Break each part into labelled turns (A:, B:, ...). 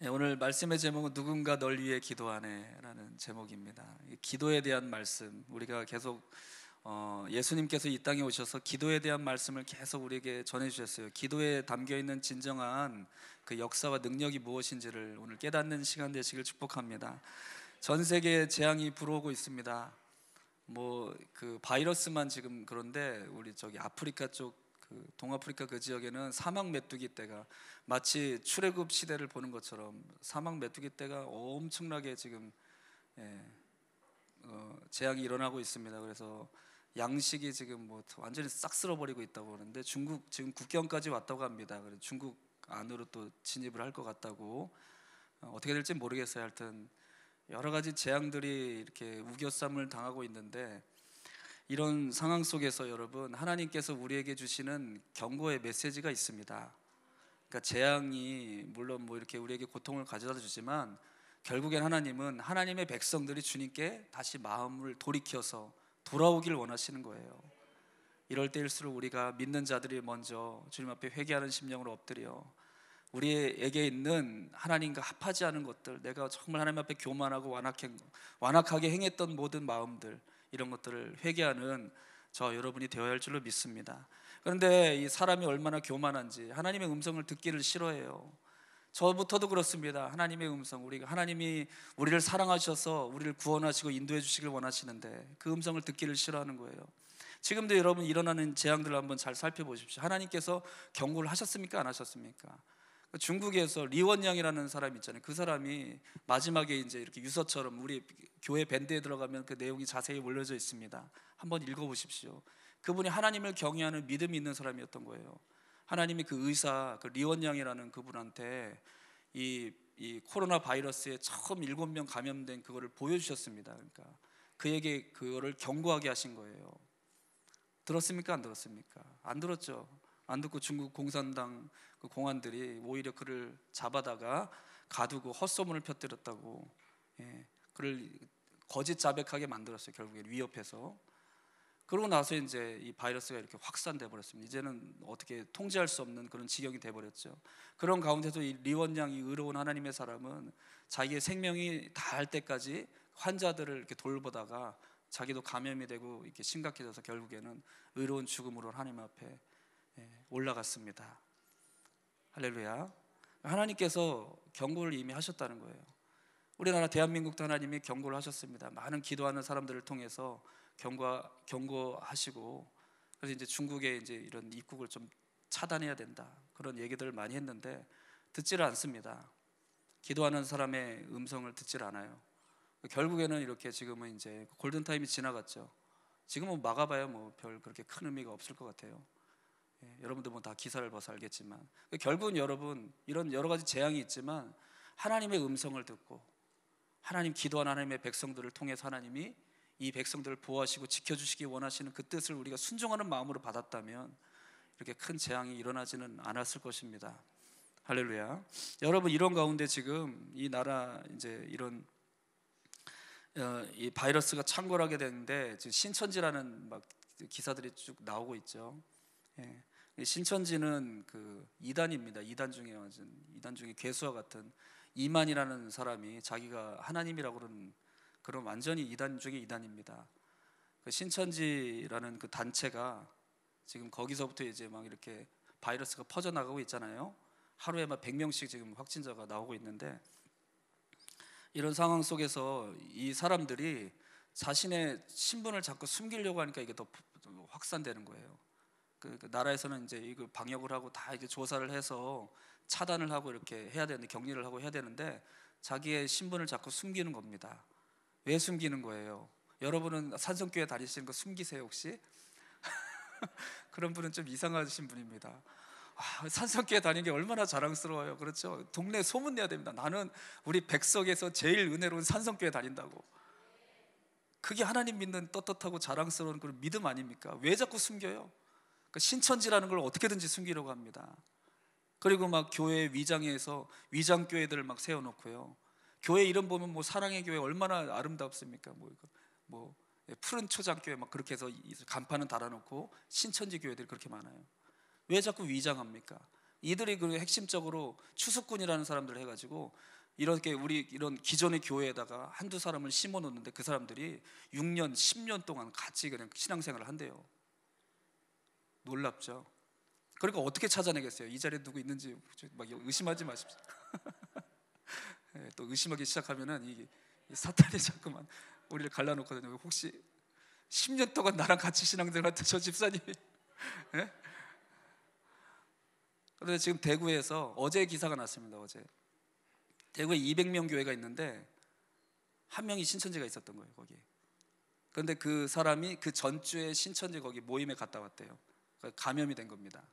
A: 네, 오늘 말씀의 제목은 누군가 널 위해 기도하네라는 제목입니다. 이 기도에 대한 말씀, 우리가 계속 예수님께서 이 땅에 오셔서 기도에 대한 말씀을 계속 우리에게 전해주셨어요. 기도에 담겨있는 진정한 그 역사와 능력이 무엇인지를 오늘 깨닫는 시간 되시길 축복합니다. 전 세계에 재앙이 불어오고 있습니다. 뭐 그 바이러스만 지금 그런데 우리 저기 아프리카 쪽 그 동아프리카 그 지역에는 사막 메뚜기 떼가 마치 출애굽 시대를 보는 것처럼 사막 메뚜기 떼가 엄청나게 지금 예, 재앙이 일어나고 있습니다. 그래서 양식이 지금 뭐 완전히 싹 쓸어버리고 있다고 하는데 중국 지금 국경까지 왔다고 합니다. 그래서 중국 안으로 또 진입을 할 것 같다고 어떻게 될지 모르겠어요. 하여튼 여러 가지 재앙들이 이렇게 우겨쌈을 당하고 있는데 이런 상황 속에서 여러분 하나님께서 우리에게 주시는 경고의 메시지가 있습니다. 그러니까 재앙이 물론 뭐 이렇게 우리에게 고통을 가져다 주지만 결국엔 하나님은 하나님의 백성들이 주님께 다시 마음을 돌이켜서 돌아오길 원하시는 거예요. 이럴 때일수록 우리가 믿는 자들이 먼저 주님 앞에 회개하는 심령으로 엎드려 우리에게 있는 하나님과 합하지 않은 것들, 내가 정말 하나님 앞에 교만하고 완악하게 행했던 모든 마음들, 이런 것들을 회개하는 저 여러분이 되어야 할 줄로 믿습니다. 그런데 이 사람이 얼마나 교만한지 하나님의 음성을 듣기를 싫어해요. 저부터도 그렇습니다. 하나님의 음성, 우리가 하나님이 우리를 사랑하셔서 우리를 구원하시고 인도해 주시길 원하시는데 그 음성을 듣기를 싫어하는 거예요. 지금도 여러분 일어나는 재앙들을 한번 잘 살펴보십시오. 하나님께서 경고를 하셨습니까? 안 하셨습니까? 중국에서 리원양이라는 사람이 있잖아요. 그 사람이 마지막에 이제 이렇게 유서처럼 우리 교회 밴드에 들어가면 그 내용이 자세히 올려져 있습니다. 한번 읽어보십시오. 그분이 하나님을 경외하는 믿음이 있는 사람이었던 거예요. 하나님이 그 의사, 그 리원양이라는 그분한테 이 코로나 바이러스에 처음 7명 감염된 그거를 보여주셨습니다. 그러니까 그에게 그거를 경고하게 하신 거예요. 들었습니까? 안 들었습니까? 안 들었죠. 안 듣고 중국 공산당 그 공안들이 오히려 그를 잡아다가 가두고 헛소문을 펴뜨렸다고, 그를 거짓 자백하게 만들었어요. 결국에 위협해서. 그러고 나서 이제 이 바이러스가 이렇게 확산돼 버렸습니다. 이제는 어떻게 통제할 수 없는 그런 지경이 돼 버렸죠. 그런 가운데서 이 리원양이 의로운 하나님의 사람은 자기의 생명이 다할 때까지 환자들을 이렇게 돌보다가 자기도 감염이 되고 이렇게 심각해져서 결국에는 의로운 죽음으로 하나님 앞에 올라갔습니다. 할렐루야. 하나님께서 경고를 이미 하셨다는 거예요. 우리나라 대한민국도 하나님이 경고를 하셨습니다. 많은 기도하는 사람들을 통해서 경고하시고, 그래서 이제 중국에 이제 이런 입국을 좀 차단해야 된다, 그런 얘기들을 많이 했는데 듣지를 않습니다. 기도하는 사람의 음성을 듣질 않아요. 결국에는 이렇게 지금은 이제 골든타임이 지나갔죠. 지금은 막아봐야 뭐 별 그렇게 큰 의미가 없을 것 같아요. 여러분도 뭐 다 기사를 봐서 알겠지만 결국은 여러분 이런 여러 가지 재앙이 있지만 하나님의 음성을 듣고 하나님 기도하는 하나님의 백성들을 통해서 하나님이 이 백성들을 보호하시고 지켜주시기 원하시는 그 뜻을 우리가 순종하는 마음으로 받았다면 이렇게 큰 재앙이 일어나지는 않았을 것입니다. 할렐루야. 여러분 이런 가운데 지금 이 나라 이제 이런 이 바이러스가 창궐하게 되는데 지금 신천지라는 막 기사들이 쭉 나오고 있죠. 신천지는 그 이단입니다. 이단 중에 괴수와 같은 이만이라는 사람이 자기가 하나님이라고 그런 완전히 이단 중에 이단입니다. 그 신천지라는 그 단체가 지금 거기서부터 이제 막 이렇게 바이러스가 퍼져나가고 있잖아요. 하루에 막 100명씩 지금 확진자가 나오고 있는데 이런 상황 속에서 이 사람들이 자신의 신분을 자꾸 숨기려고 하니까 이게 더 확산되는 거예요. 그 나라에서는 이제 이거 방역을 하고 다 이제 조사를 해서 차단을 하고 이렇게 해야 되는데, 격리를 하고 해야 되는데 자기의 신분을 자꾸 숨기는 겁니다. 왜 숨기는 거예요? 여러분은 산성교회 다니시는 거 숨기세요 혹시? 그런 분은 좀 이상하신 분입니다. 산성교회 다니는 게 얼마나 자랑스러워요. 그렇죠? 동네 소문내야 됩니다. 나는 우리 백석에서 제일 은혜로운 산성교회 다닌다고. 그게 하나님 믿는 떳떳하고 자랑스러운 그런 믿음 아닙니까? 왜 자꾸 숨겨요? 그 신천지라는 걸 어떻게든지 숨기려고 합니다. 그리고 막 교회 위장에서 위장교회들을 막 세워놓고요. 교회 이름 보면 뭐 사랑의 교회 얼마나 아름답습니까? 뭐 푸른 초장교회 막 그렇게 해서 간판은 달아놓고 신천지 교회들이 그렇게 많아요. 왜 자꾸 위장합니까? 이들이 그 핵심적으로 추수꾼이라는 사람들을 해가지고 이렇게 우리 이런 기존의 교회에다가 한두 사람을 심어 놓는데 그 사람들이 6년, 10년 동안 같이 그냥 신앙생활을 한대요. 놀랍죠. 그러니까 어떻게 찾아내겠어요? 이 자리에 누구 있는지 막 의심하지 마십시오. 또 의심하기 시작하면은 이 사탄이 자꾸만 우리를 갈라놓거든요. 혹시 10년 동안 나랑 같이 신앙생활했던 저 집사님이 예? 그런데 지금 대구에서 어제 기사가 났습니다. 어제 대구에 200명 교회가 있는데 한 명이 신천지가 있었던 거예요. 거기. 그런데 그 사람이 그 전주에 신천지 거기 모임에 갔다 왔대요. 그러니까 감염이 된 겁니다.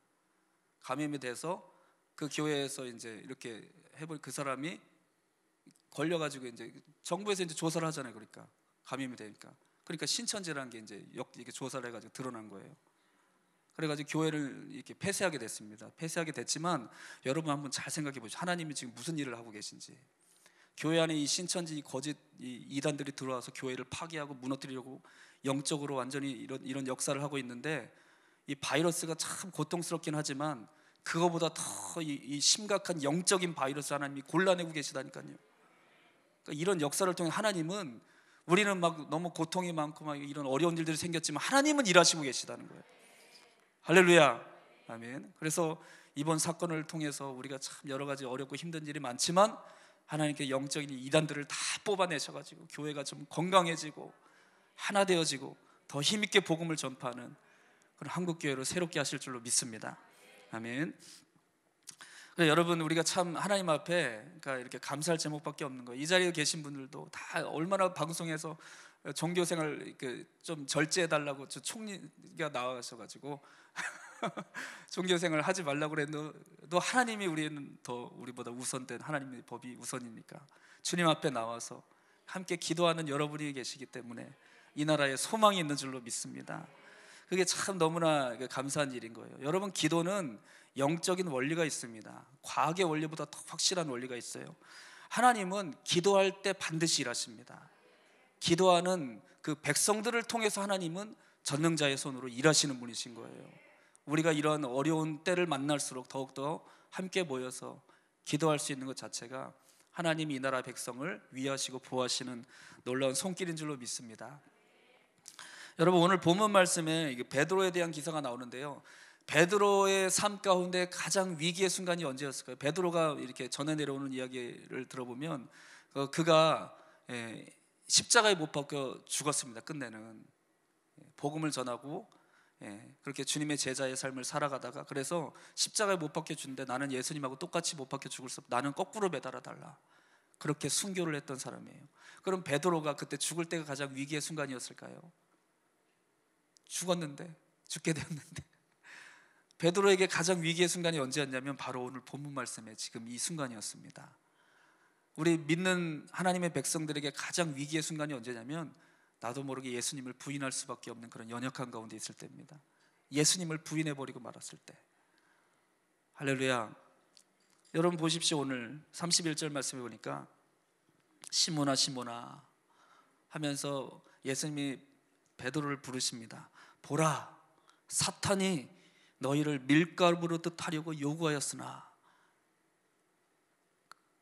A: 감염이 돼서 그 교회에서 이제 이렇게 해볼 그 사람이 걸려가지고 이제 정부에서 이제 조사를 하잖아요. 그러니까 감염이 되니까. 그러니까 신천지라는 게 이제 이렇게 조사를 해가지고 드러난 거예요. 그래가지고 교회를 이렇게 폐쇄하게 됐습니다. 폐쇄하게 됐지만 여러분 한번 잘 생각해 보시죠. 하나님이 지금 무슨 일을 하고 계신지. 교회 안에 이 신천지 거짓 이 이단들이 들어와서 교회를 파괴하고 무너뜨리려고 영적으로 완전히 이런 역사를 하고 있는데 이 바이러스가 참 고통스럽긴 하지만 그거보다 더 이 심각한 영적인 바이러스 하나님이 골라내고 계시다니까요. 그러니까 이런 역사를 통해 하나님은 우리는 막 너무 고통이 많고 막 이런 어려운 일들이 생겼지만 하나님은 일하시고 계시다는 거예요. 할렐루야, 아멘. 그래서 이번 사건을 통해서 우리가 참 여러 가지 어렵고 힘든 일이 많지만 하나님께 영적인 이단들을 다 뽑아내셔가지고 교회가 좀 건강해지고 하나 되어지고 더 힘있게 복음을 전파하는 그런 한국교회로 새롭게 하실 줄로 믿습니다. 아멘. 그래서 여러분 우리가 참 하나님 앞에 그러니까 이렇게 감사할 제목밖에 없는 거예요. 이 자리에 계신 분들도 다 얼마나 방송에서 종교생활 좀 절제해달라고 저 총리가 나와셔가지고 종교생활 하지 말라고 그랬는데 하나님이 우리보다 우선된 하나님의 법이 우선이니까 주님 앞에 나와서 함께 기도하는 여러분이 계시기 때문에 이 나라에 소망이 있는 줄로 믿습니다. 그게 참 너무나 감사한 일인 거예요. 여러분 기도는 영적인 원리가 있습니다. 과학의 원리보다 더 확실한 원리가 있어요. 하나님은 기도할 때 반드시 일하십니다. 기도하는 그 백성들을 통해서 하나님은 전능자의 손으로 일하시는 분이신 거예요. 우리가 이런 어려운 때를 만날수록 더욱더 함께 모여서 기도할 수 있는 것 자체가 하나님이 이 나라 백성을 위하시고 보호하시는 놀라운 손길인 줄로 믿습니다. 여러분 오늘 본문 말씀에 베드로에 대한 기사가 나오는데요. 베드로의 삶 가운데 가장 위기의 순간이 언제였을까요? 베드로가 이렇게 전해 내려오는 이야기를 들어보면 그가 십자가에 못 박혀 죽었습니다. 끝내는 복음을 전하고 그렇게 주님의 제자의 삶을 살아가다가 그래서 십자가에 못 박혀 죽는데 나는 예수님하고 똑같이 못 박혀 죽을 수 없다. 나는 거꾸로 매달아 달라. 그렇게 순교를 했던 사람이에요. 그럼 베드로가 그때 죽을 때가 가장 위기의 순간이었을까요? 죽게 되었는데 베드로에게 가장 위기의 순간이 언제였냐면 바로 오늘 본문 말씀에 지금 이 순간이었습니다. 우리 믿는 하나님의 백성들에게 가장 위기의 순간이 언제냐면 나도 모르게 예수님을 부인할 수밖에 없는 그런 연약한 가운데 있을 때입니다. 예수님을 부인해버리고 말았을 때. 할렐루야. 여러분 보십시오. 오늘 31절 말씀에 보니까 시몬아 시몬아 하면서 예수님이 베드로를 부르십니다. 보라, 사탄이 너희를 밀가루로듯 하려고 요구하였으나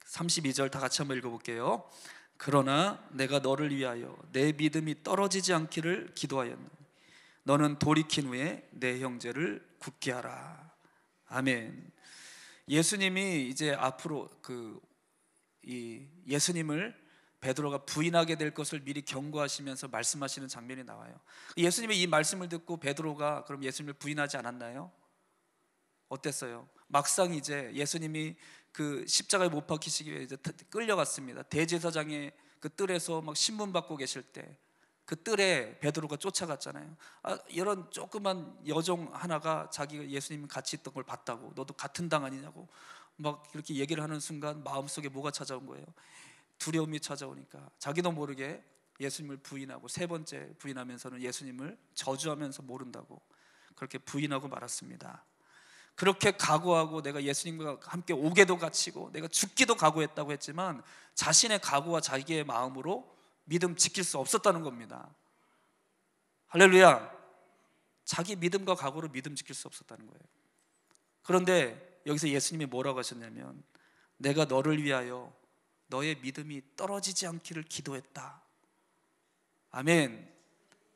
A: 32절 다 같이 한번 읽어볼게요. 그러나 내가 너를 위하여 내 믿음이 떨어지지 않기를 기도하였노니 너는 돌이킨 후에 내 형제를 굳게 하라. 아멘. 예수님이 이제 앞으로 예수님을 베드로가 부인하게 될 것을 미리 경고하시면서 말씀하시는 장면이 나와요. 예수님의 이 말씀을 듣고 베드로가 그럼 예수님을 부인하지 않았나요? 어땠어요? 막상 이제 예수님이 그 십자가에 못 박히시기 위해 이제 끌려갔습니다. 대제사장의 그 뜰에서 막 신문 받고 계실 때 그 뜰에 베드로가 쫓아갔잖아요. 이런 조그만 여종 하나가 자기가 예수님 같이 있던 걸 봤다고 너도 같은 당 아니냐고 막 이렇게 얘기를 하는 순간 마음속에 뭐가 찾아온 거예요? 두려움이 찾아오니까 자기도 모르게 예수님을 부인하고 세 번째 부인하면서는 예수님을 저주하면서 모른다고 그렇게 부인하고 말았습니다. 그렇게 각오하고 내가 예수님과 함께 오게도 갇히고 내가 죽기도 각오했다고 했지만 자신의 각오와 자기의 마음으로 믿음 지킬 수 없었다는 겁니다. 할렐루야. 자기 믿음과 각오로 믿음 지킬 수 없었다는 거예요. 그런데 여기서 예수님이 뭐라고 하셨냐면 내가 너를 위하여 너의 믿음이 떨어지지 않기를 기도했다. 아멘.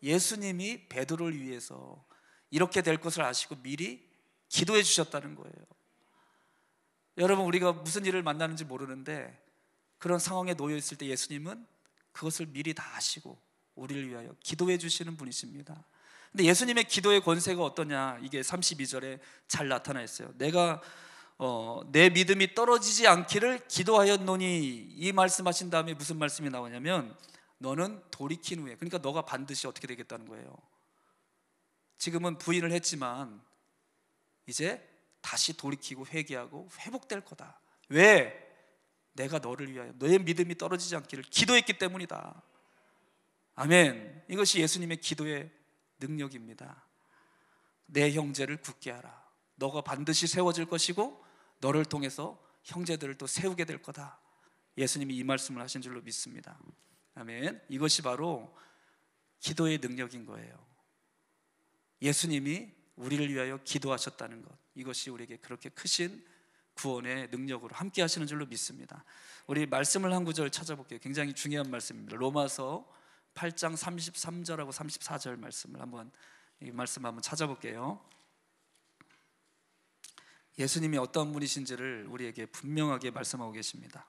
A: 예수님이 베드로를 위해서 이렇게 될 것을 아시고 미리 기도해 주셨다는 거예요. 여러분, 우리가 무슨 일을 만나는지 모르는데 그런 상황에 놓여 있을 때 예수님은 그것을 미리 다 아시고 우리를 위하여 기도해 주시는 분이십니다. 근데 예수님의 기도의 권세가 어떠냐, 이게 32절에 잘 나타나 있어요. 내가 내 믿음이 떨어지지 않기를 기도하였노니, 이 말씀하신 다음에 무슨 말씀이 나오냐면 너는 돌이킨 후에, 그러니까 너가 반드시 어떻게 되겠다는 거예요. 지금은 부인을 했지만 이제 다시 돌이키고 회개하고 회복될 거다. 왜? 내가 너를 위하여 너의 믿음이 떨어지지 않기를 기도했기 때문이다. 아멘. 이것이 예수님의 기도의 능력입니다. 내 형제를 굳게 하라. 너가 반드시 세워질 것이고 너를 통해서 형제들을 또 세우게 될 거다. 예수님이 이 말씀을 하신 줄로 믿습니다. 아멘. 이것이 바로 기도의 능력인 거예요. 예수님이 우리를 위하여 기도하셨다는 것, 이것이 우리에게 그렇게 크신 구원의 능력으로 함께 하시는 줄로 믿습니다. 우리 말씀을 한 구절 찾아볼게요. 굉장히 중요한 말씀입니다. 로마서 8장 33절하고 34절 말씀을 이 말씀 한번 찾아볼게요. 예수님이 어떤 분이신지를 우리에게 분명하게 말씀하고 계십니다.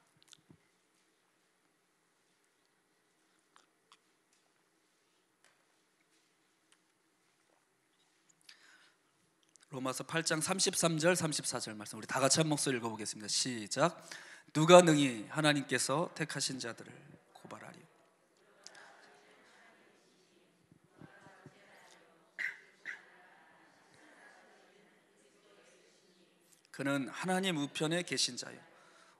A: 로마서 8장 33절 34절 말씀, 우리 다 같이 한 목소리 읽어보겠습니다. 시작. 누가 능히 하나님께서 택하신 자들을 고발하리요. 그는 하나님 우편에 계신 자요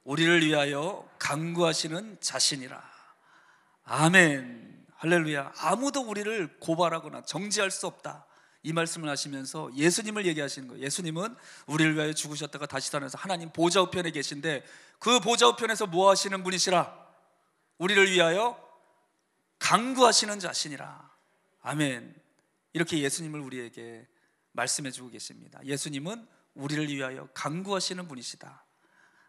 A: 우리를 위하여 간구하시는 자신이라. 아멘. 할렐루야. 아무도 우리를 고발하거나 정죄할 수 없다, 이 말씀을 하시면서 예수님을 얘기하시는 거예요. 예수님은 우리를 위하여 죽으셨다가 다시 살아나서 하나님 보좌 우편에 계신데 그 보좌 우편에서 뭐 하시는 분이시라? 우리를 위하여 간구하시는 자신이라. 아멘. 이렇게 예수님을 우리에게 말씀해 주고 계십니다. 예수님은 우리를 위하여 간구하시는 분이시다.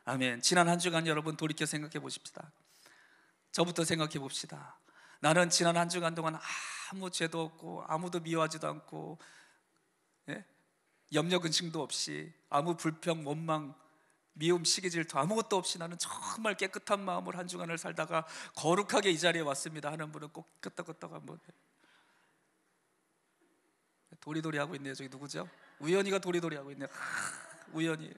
A: 아멘. 지난 한 주간 여러분 돌이켜 생각해 보십시다. 저부터 생각해 봅시다. 나는 지난 한 주간 동안 아무 죄도 없고 아무도 미워하지도 않고, 예? 염려 근심도 없이, 아무 불평, 원망, 미움, 시기, 질투 아무것도 없이 나는 정말 깨끗한 마음으로 한 주간을 살다가 거룩하게 이 자리에 왔습니다 하는 분은 꼭 끄떡끄떡 한번. 도리도리 하고 있네요. 저기 누구죠? 우연히가 도리도리 하고 있네요. 우연히.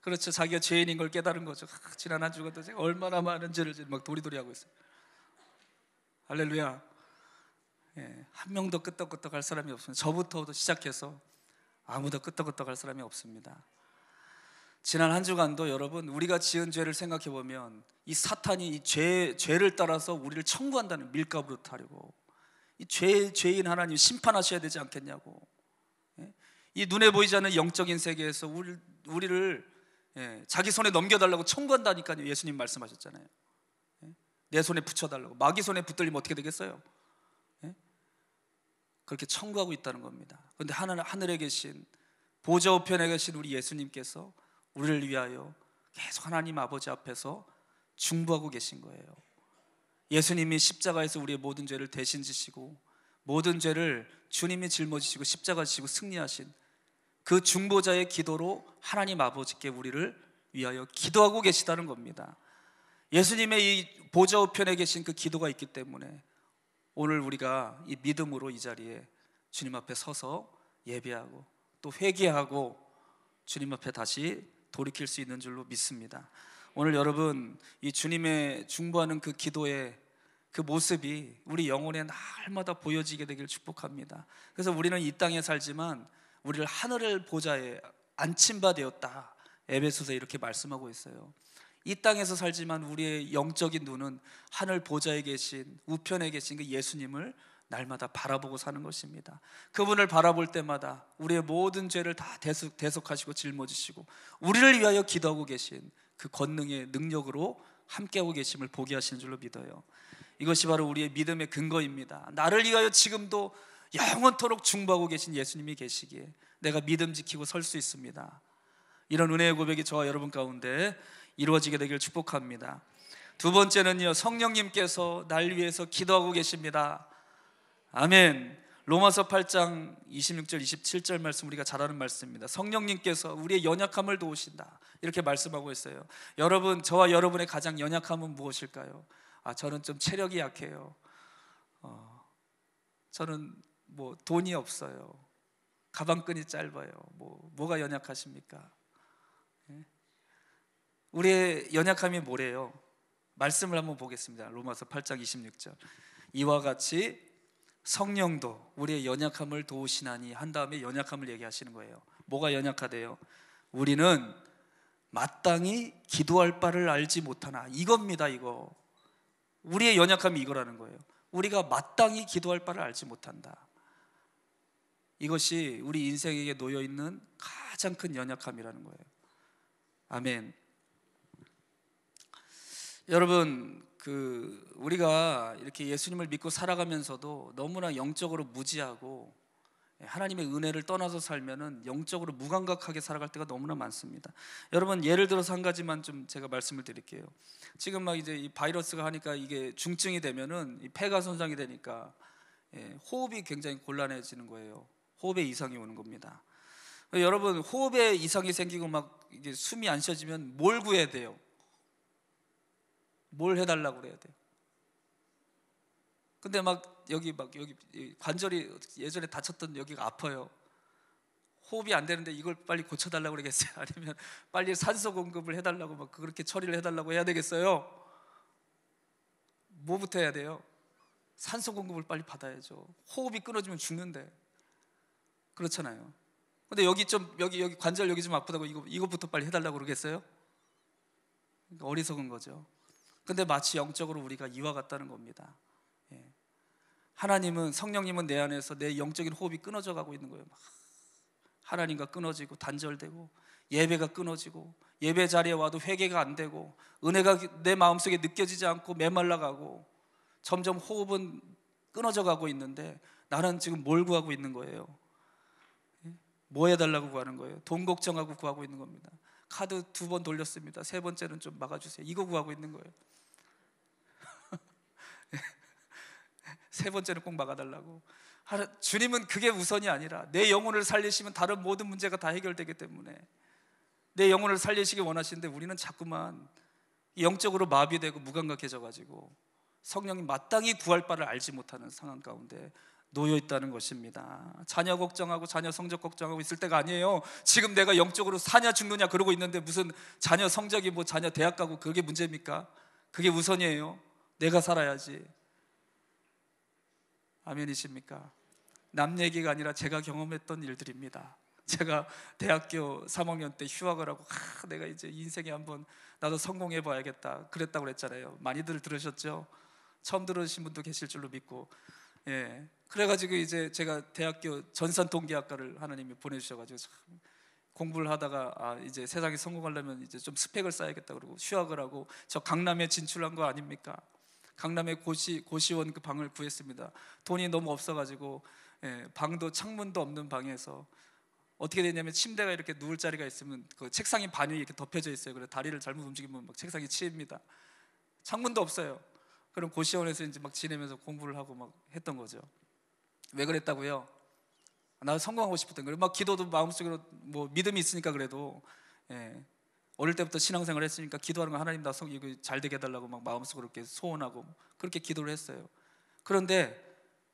A: 그렇죠. 자기가 죄인인 걸 깨달은 거죠. 지난 한 주간도 제가 얼마나 많은 죄를 막 도리도리 하고 있어요. 할렐루야. 예, 한 명도 끄떡끄떡 할 사람이 없습니다. 저부터 시작해서 아무도 끄떡끄떡 할 사람이 없습니다. 지난 한 주간도 여러분, 우리가 지은 죄를 생각해 보면 이 사탄이 이 죄를 따라서 우리를 청구한다는, 밀가부로 타려고, 이 죄인 하나님 심판하셔야 되지 않겠냐고. 예? 이 눈에 보이지 않는 영적인 세계에서 우리를 자기 손에 넘겨달라고 청구한다니까요. 예수님 말씀하셨잖아요. 내 손에 붙여달라고. 마귀 손에 붙들리면 어떻게 되겠어요? 그렇게 청구하고 있다는 겁니다. 그런데 하늘에 계신 보좌 우편에 계신 우리 예수님께서 우리를 위하여 계속 하나님 아버지 앞에서 중보하고 계신 거예요. 예수님이 십자가에서 우리의 모든 죄를 대신 지시고 모든 죄를 주님이 짊어지시고 십자가 지시고 승리하신 그 중보자의 기도로 하나님 아버지께 우리를 위하여 기도하고 계시다는 겁니다. 예수님의 이 보좌 우편에 계신 그 기도가 있기 때문에 오늘 우리가 이 믿음으로 이 자리에 주님 앞에 서서 예배하고 또 회개하고 주님 앞에 다시 돌이킬 수 있는 줄로 믿습니다. 오늘 여러분, 이 주님의 중보하는 그 기도의 그 모습이 우리 영혼에 날마다 보여지게 되길 축복합니다. 그래서 우리는 이 땅에 살지만 우리를 하늘의 보좌에 앉힌 바 되었다, 에베소서 이렇게 말씀하고 있어요. 이 땅에서 살지만 우리의 영적인 눈은 하늘 보좌에 계신, 우편에 계신 그 예수님을 날마다 바라보고 사는 것입니다. 그분을 바라볼 때마다 우리의 모든 죄를 다 대속하시고 짊어지시고 우리를 위하여 기도하고 계신 그 권능의 능력으로 함께하고 계심을 보게 하시는 줄로 믿어요. 이것이 바로 우리의 믿음의 근거입니다. 나를 위하여 지금도 영원토록 중보하고 계신 예수님이 계시기에 내가 믿음 지키고 설 수 있습니다. 이런 은혜의 고백이 저와 여러분 가운데 이루어지게 되길 축복합니다. 두 번째는요, 성령님께서 날 위해서 기도하고 계십니다. 아멘. 로마서 8장 26절 27절 말씀, 우리가 잘 아는 말씀입니다. 성령님께서 우리의 연약함을 도우신다, 이렇게 말씀하고 있어요. 여러분, 저와 여러분의 가장 연약함은 무엇일까요? 저는 좀 체력이 약해요. 저는 뭐 돈이 없어요. 가방끈이 짧아요. 뭐가 연약하십니까? 우리의 연약함이 뭐래요? 말씀을 한번 보겠습니다. 로마서 8장 26절. 이와 같이 성령도 우리의 연약함을 도우시나니 한 다음에 연약함을 얘기하시는 거예요. 뭐가 연약하대요? 우리는 마땅히 기도할 바를 알지 못하나, 이겁니다. 이거, 우리의 연약함이 이거라는 거예요. 우리가 마땅히 기도할 바를 알지 못한다. 이것이 우리 인생에게 놓여있는 가장 큰 연약함이라는 거예요. 아멘. 여러분, 우리가 이렇게 예수님을 믿고 살아가면서도 너무나 영적으로 무지하고 하나님의 은혜를 떠나서 살면은 영적으로 무감각하게 살아갈 때가 너무나 많습니다. 여러분, 예를 들어서 한 가지만 좀 제가 말씀을 드릴게요. 지금 막 이제 이 바이러스가 하니까 이게 중증이 되면은 이 폐가 손상이 되니까 호흡이 굉장히 곤란해지는 거예요. 호흡에 이상이 오는 겁니다. 여러분, 호흡에 이상이 생기고 막 이게 숨이 안 쉬어지면 뭘 구해야 돼요? 뭘 해달라고 그래야 돼요? 근데 여기 관절이 예전에 다쳤던 여기가 아파요. 호흡이 안 되는데 이걸 빨리 고쳐달라고 그러겠어요? 아니면 빨리 산소 공급을 해달라고 막 그렇게 처리를 해달라고 해야 되겠어요? 뭐부터 해야 돼요? 산소 공급을 빨리 받아야죠. 호흡이 끊어지면 죽는데. 그렇잖아요. 근데 여기 관절 여기 좀 아프다고 이거부터 빨리 해달라고 그러겠어요? 그러니까 어리석은 거죠. 근데 마치 영적으로 우리가 이와 같다는 겁니다. 하나님은, 성령님은 내 안에서 내 영적인 호흡이 끊어져 가고 있는 거예요. 하나님과 끊어지고 단절되고, 예배가 끊어지고, 예배 자리에 와도 회개가 안 되고, 은혜가 내 마음속에 느껴지지 않고 메말라가고, 점점 호흡은 끊어져 가고 있는데 나는 지금 뭘 구하고 있는 거예요? 뭐 해달라고 구하는 거예요? 돈 걱정하고 구하고 있는 겁니다. 카드 2번 돌렸습니다. 3번째는 좀 막아주세요. 이거 구하고 있는 거예요. 3번째는 꼭 막아달라고. 주님은 그게 우선이 아니라 내 영혼을 살리시면 다른 모든 문제가 다 해결되기 때문에 내 영혼을 살리시기 원하시는데, 우리는 자꾸만 영적으로 마비되고 무감각해져 가지고 성령이 마땅히 구할 바를 알지 못하는 상황 가운데 놓여 있다는 것입니다. 자녀 걱정하고 자녀 성적 걱정하고 있을 때가 아니에요. 지금 내가 영적으로 사냐 죽느냐 그러고 있는데 무슨 자녀 성적이 자녀 대학 가고 그게 문제입니까? 그게 우선이에요. 내가 살아야지. 아멘이십니까? 남 얘기가 아니라 제가 경험했던 일들입니다. 제가 대학교 3학년 때 휴학을 하고 내가 이제 인생에 한번 나도 성공해 봐야겠다 그랬다고 그랬잖아요. 많이들 들으셨죠? 처음 들으신 분도 계실 줄로 믿고, 그래가지고 이제 제가 대학교 전산통계학과를 하나님이 보내주셔가지고 공부를 하다가 이제 세상에 성공하려면 이제 좀 스펙을 쌓아야겠다 그러고 휴학을 하고 저 강남에 진출한 거 아닙니까? 강남에 고시원 그 방을 구했습니다. 돈이 너무 없어가지고 방도 창문도 없는 방에서 어떻게 되냐면, 침대가 이렇게 누울 자리가 있으면 그 책상이 반이 이렇게 덮여져 있어요. 그래서 다리를 잘못 움직이면 막 책상이 치입니다. 창문도 없어요. 그럼 고시원에서 이제 막 지내면서 공부를 하고 막 했던 거죠. 왜 그랬다고요? 나 성공하고 싶었던 거예요. 막 기도도 마음속으로 믿음이 있으니까 그래도 어릴 때부터 신앙생활을 했으니까 기도하는 거, 하나님 나 이거 잘 되게 해달라고 막 마음속으로 이렇게 소원하고 그렇게 기도를 했어요. 그런데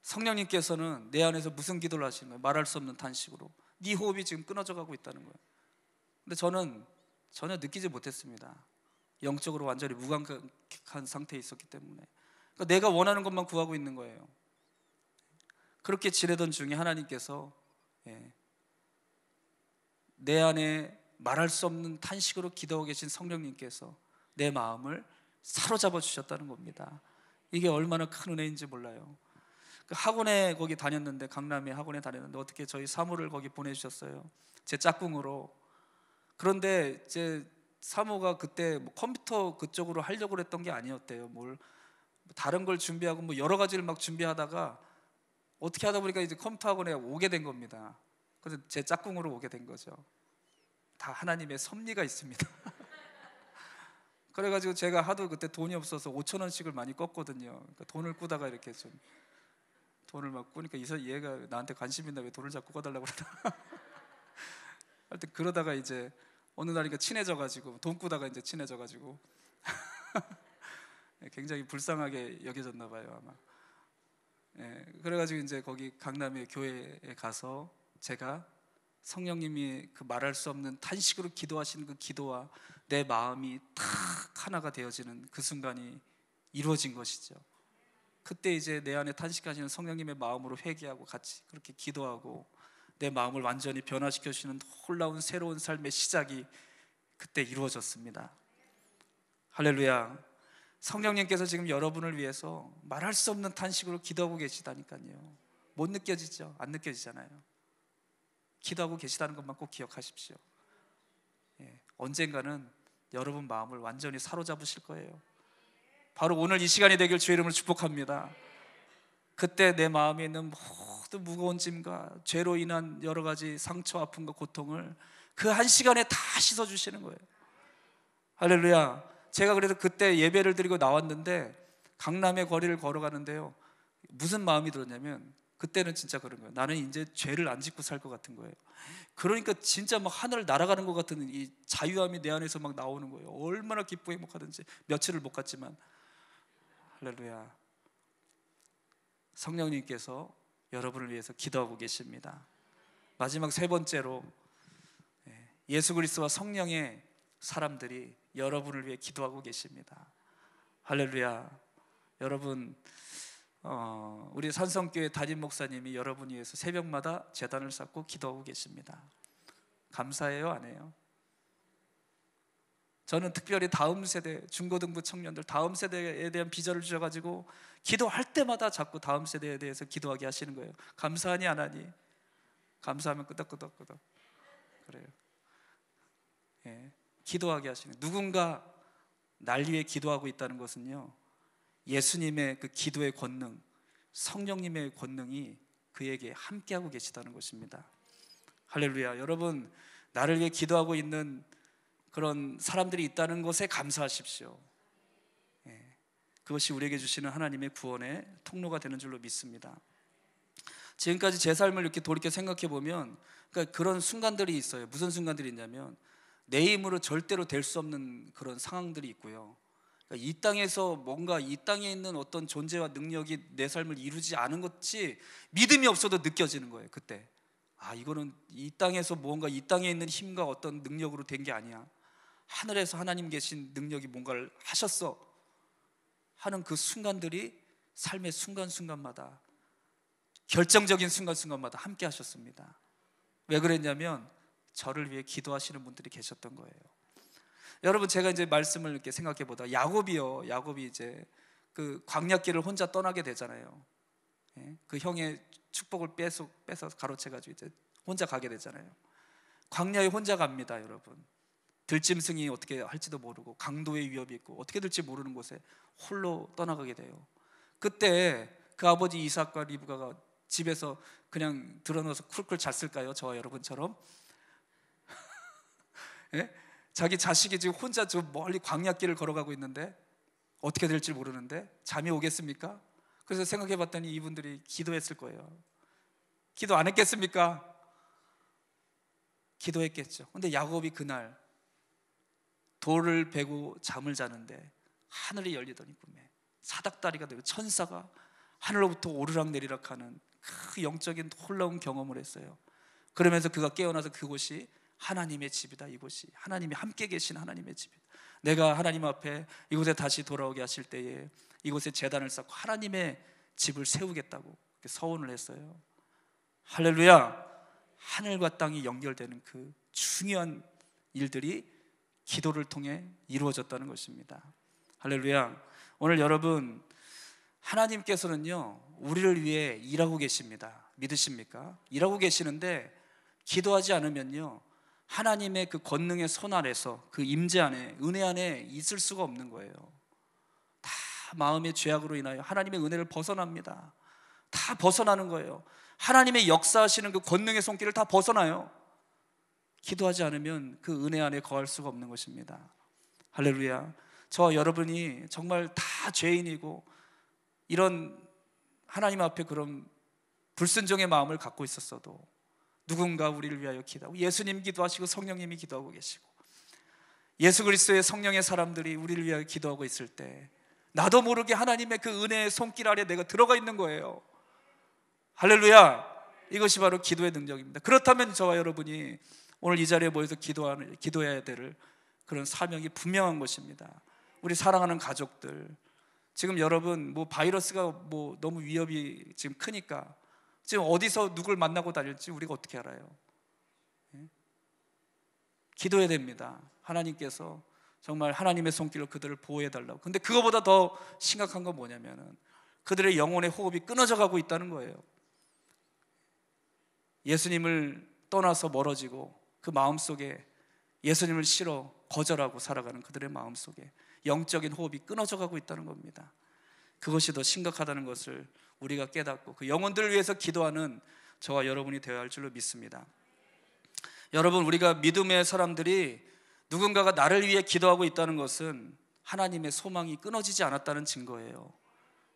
A: 성령님께서는 내 안에서 무슨 기도를 하시는 거예요? 말할 수 없는 탄식으로 네 호흡이 지금 끊어져 가고 있다는 거예요. 근데 저는 전혀 느끼지 못했습니다. 영적으로 완전히 무감각한 상태에 있었기 때문에. 그러니까 내가 원하는 것만 구하고 있는 거예요. 그렇게 지내던 중에 하나님께서 내 안에 말할 수 없는 탄식으로 기도하고 계신 성령님께서 내 마음을 사로잡아 주셨다는 겁니다. 이게 얼마나 큰 은혜인지 몰라요. 그 학원에 거기 다녔는데, 강남에 학원에 다녔는데 어떻게 저희 사모를 거기 보내주셨어요. 제 짝꿍으로. 그런데 제 사모가 그때 컴퓨터 그쪽으로 하려고 했던 게 아니었대요. 다른 걸 준비하고 여러 가지를 막 준비하다가 어떻게 하다 보니까 이제 컴퓨터 학원에 오게 된 겁니다. 그래서 제 짝꿍으로 오게 된 거죠. 다 하나님의 섭리가 있습니다. 그래가지고 제가 하도 그때 돈이 없어서 5천 원씩을 많이 껐거든요. 그러니까 돈을 꾸다가 이렇게 좀 돈을 막 꾸니까 얘가 나한테 관심 있나 왜 돈을 자꾸 꺼달라고 그러나 하여튼 그러다가 이제 어느 날이니까 친해져가지고 돈 꾸다가 이제 친해져가지고 굉장히 불쌍하게 여겨졌나 봐요 아마. 그래가지고 이제 거기 강남의 교회에 가서 제가 성령님이 그 말할 수 없는 탄식으로 기도하시는 그 기도와 내 마음이 탁 하나가 되어지는 그 순간이 이루어진 것이죠. 그때 이제 내 안에 탄식하시는 성령님의 마음으로 회개하고 같이 그렇게 기도하고 내 마음을 완전히 변화시켜 주시는 놀라운 새로운 삶의 시작이 그때 이루어졌습니다. 할렐루야. 성령님께서 지금 여러분을 위해서 말할 수 없는 탄식으로 기도하고 계시다니까요. 못 느껴지죠? 안 느껴지잖아요. 기도하고 계시다는 것만 꼭 기억하십시오. 언젠가는 여러분 마음을 완전히 사로잡으실 거예요. 바로 오늘 이 시간이 되길 주의 이름으로 축복합니다. 그때 내 마음에 있는 모든 무거운 짐과 죄로 인한 여러 가지 상처, 아픔과 고통을 그 한 시간에 다 씻어주시는 거예요. 할렐루야. 제가 그래서 그때 예배를 드리고 나왔는데 강남의 거리를 걸어가는데요, 무슨 마음이 들었냐면 그때는 진짜 그런 거예요. 나는 이제 죄를 안 짓고 살 것 같은 거예요. 그러니까 진짜 막 하늘을 날아가는 것 같은 이 자유함이 내 안에서 막 나오는 거예요. 얼마나 기쁘고 행복하든지. 며칠을 못 갔지만. 할렐루야. 성령님께서 여러분을 위해서 기도하고 계십니다. 마지막 세 번째로, 예수 그리스도와 성령의 사람들이 여러분을 위해 기도하고 계십니다. 할렐루야. 여러분, 우리 산성교회 담임 목사님이 여러분 위해서 새벽마다 제단을 쌓고 기도하고 계십니다. 감사해요, 안 해요? 저는 특별히 다음 세대, 중고등부 청년들 다음 세대에 대한 비전을 주셔가지고 기도할 때마다 자꾸 다음 세대에 대해서 기도하게 하시는 거예요. 감사하니 안 하니? 감사하면 끄덕끄덕끄덕 그래요. 기도하게 하시는, 누군가 날 위해 기도하고 있다는 것은요, 예수님의 그 기도의 권능, 성령님의 권능이 그에게 함께하고 계시다는 것입니다. 할렐루야. 여러분, 나를 위해 기도하고 있는 그런 사람들이 있다는 것에 감사하십시오. 그것이 우리에게 주시는 하나님의 구원의 통로가 되는 줄로 믿습니다. 지금까지 제 삶을 이렇게 돌이켜 생각해 보면, 그러니까 그런 순간들이 있어요. 무슨 순간들이 있냐면, 내 힘으로 절대로 될 수 없는 그런 상황들이 있고요, 그러니까 이 땅에서 뭔가 이 땅에 있는 어떤 존재와 능력이 내 삶을 이루지 않은 것이 믿음이 없어도 느껴지는 거예요. 그때 이거는 이 땅에서 뭔가 이 땅에 있는 힘과 어떤 능력으로 된 게 아니야. 하늘에서 하나님 계신 능력이 뭔가를 하셨어 하는 그 순간들이 삶의 순간순간마다, 결정적인 순간순간마다 함께 하셨습니다. 왜 그랬냐면 저를 위해 기도하시는 분들이 계셨던 거예요. 여러분, 제가 이제 말씀을 이렇게 생각해 보다 야곱이 이제 그 광야길을 혼자 떠나게 되잖아요. 그 형의 축복을 빼서 가로채가지고 이제 혼자 가게 되잖아요. 광야에 혼자 갑니다, 여러분. 들짐승이 어떻게 할지도 모르고 강도의 위협이 있고 어떻게 될지 모르는 곳에 홀로 떠나가게 돼요. 그때 그 아버지 이삭과 리브가가 집에서 그냥 들어넣어서 쿨쿨 잤을까요? 저와 여러분처럼? 자기 자식이 지금 혼자 저 멀리 광야길을 걸어가고 있는데 어떻게 될지 모르는데 잠이 오겠습니까? 그래서 생각해 봤더니 이분들이 기도했을 거예요. 기도 안 했겠습니까? 기도했겠죠. 근데 야곱이 그날 돌을 베고 잠을 자는데 하늘이 열리더니 꿈에 사닥다리가 되고 천사가 하늘로부터 오르락내리락 하는 그 영적인 놀라운 경험을 했어요. 그러면서 그가 깨어나서 그곳이 하나님의 집이다. 이곳이 하나님이 함께 계신 하나님의 집이다. 내가 하나님 앞에 이곳에 다시 돌아오게 하실 때에 이곳에 제단을 쌓고 하나님의 집을 세우겠다고 서원을 했어요. 할렐루야. 하늘과 땅이 연결되는 그 중요한 일들이 기도를 통해 이루어졌다는 것입니다. 할렐루야. 오늘 여러분, 하나님께서는요 우리를 위해 일하고 계십니다. 믿으십니까? 일하고 계시는데 기도하지 않으면요 하나님의 그 권능의 손 아래서 그 임재 안에, 은혜 안에 있을 수가 없는 거예요. 다 마음의 죄악으로 인하여 하나님의 은혜를 벗어납니다. 다 벗어나는 거예요. 하나님의 역사하시는 그 권능의 손길을 다 벗어나요. 기도하지 않으면 그 은혜 안에 거할 수가 없는 것입니다. 할렐루야. 저와 여러분이 정말 다 죄인이고 이런 하나님 앞에 그런 불순종의 마음을 갖고 있었어도 누군가 우리를 위하여 기도하고, 예수님 기도하시고 성령님이 기도하고 계시고 예수 그리스도의 성령의 사람들이 우리를 위하여 기도하고 있을 때 나도 모르게 하나님의 그 은혜의 손길 아래 내가 들어가 있는 거예요. 할렐루야. 이것이 바로 기도의 능력입니다. 그렇다면 저와 여러분이 오늘 이 자리에 모여서 기도해야 될 그런 사명이 분명한 것입니다. 우리 사랑하는 가족들, 지금 여러분 바이러스가 너무 위협이 지금 크니까 지금 어디서 누굴 만나고 다닐지 우리가 어떻게 알아요? 기도해야 됩니다. 하나님께서 정말 하나님의 손길로 그들을 보호해달라고. 근데 그거보다 더 심각한 건 뭐냐면은 그들의 영혼의 호흡이 끊어져 가고 있다는 거예요. 예수님을 떠나서 멀어지고 그 마음속에 예수님을 싫어 거절하고 살아가는 그들의 마음속에 영적인 호흡이 끊어져 가고 있다는 겁니다. 그것이 더 심각하다는 것을 우리가 깨닫고 그 영혼들을 위해서 기도하는 저와 여러분이 되어야 할 줄로 믿습니다. 여러분, 우리가 믿음의 사람들이 누군가가 나를 위해 기도하고 있다는 것은 하나님의 소망이 끊어지지 않았다는 증거예요.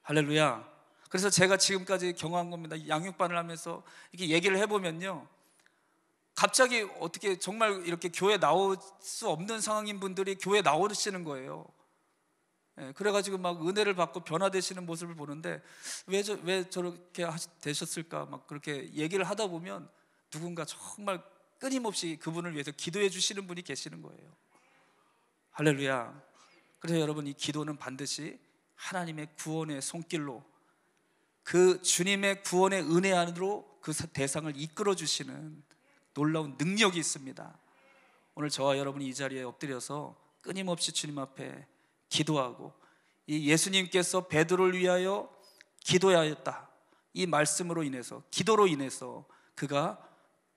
A: 할렐루야. 그래서 제가 지금까지 경험한 겁니다. 양육반을 하면서 이렇게 얘기를 해보면요, 갑자기 어떻게 정말 이렇게 교회 나올 수 없는 상황인 분들이 교회 나오시는 거예요. 그래가지고 막 은혜를 받고 변화되시는 모습을 보는데 왜 저렇게 되셨을까 막 그렇게 얘기를 하다 보면 누군가 정말 끊임없이 그분을 위해서 기도해 주시는 분이 계시는 거예요. 할렐루야. 그래서 여러분, 이 기도는 반드시 하나님의 구원의 손길로, 그 주님의 구원의 은혜 안으로 그 대상을 이끌어 주시는 놀라운 능력이 있습니다. 오늘 저와 여러분이 이 자리에 엎드려서 끊임없이 주님 앞에 기도하고, 이 예수님께서 베드로를 위하여 기도하였다, 이 말씀으로 인해서, 기도로 인해서 그가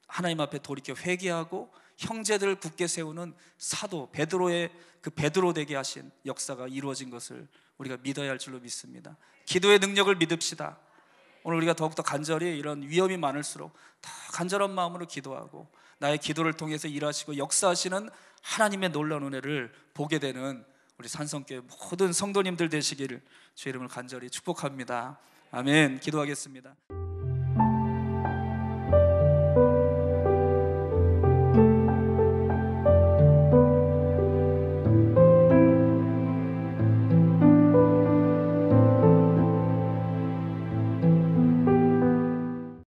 A: 하나님 앞에 돌이켜 회개하고 형제들을 굳게 세우는 사도 베드로의 그 베드로 되게 하신 역사가 이루어진 것을 우리가 믿어야 할 줄로 믿습니다. 기도의 능력을 믿읍시다. 오늘 우리가 더욱더 간절히 이런 위험이 많을수록 더 간절한 마음으로 기도하고 나의 기도를 통해서 일하시고 역사하시는 하나님의 놀라운 은혜를 보게 되는 우리 산성교회 모든 성도님들 되시기를 주의 이름을 간절히 축복합니다. 아멘. 기도하겠습니다.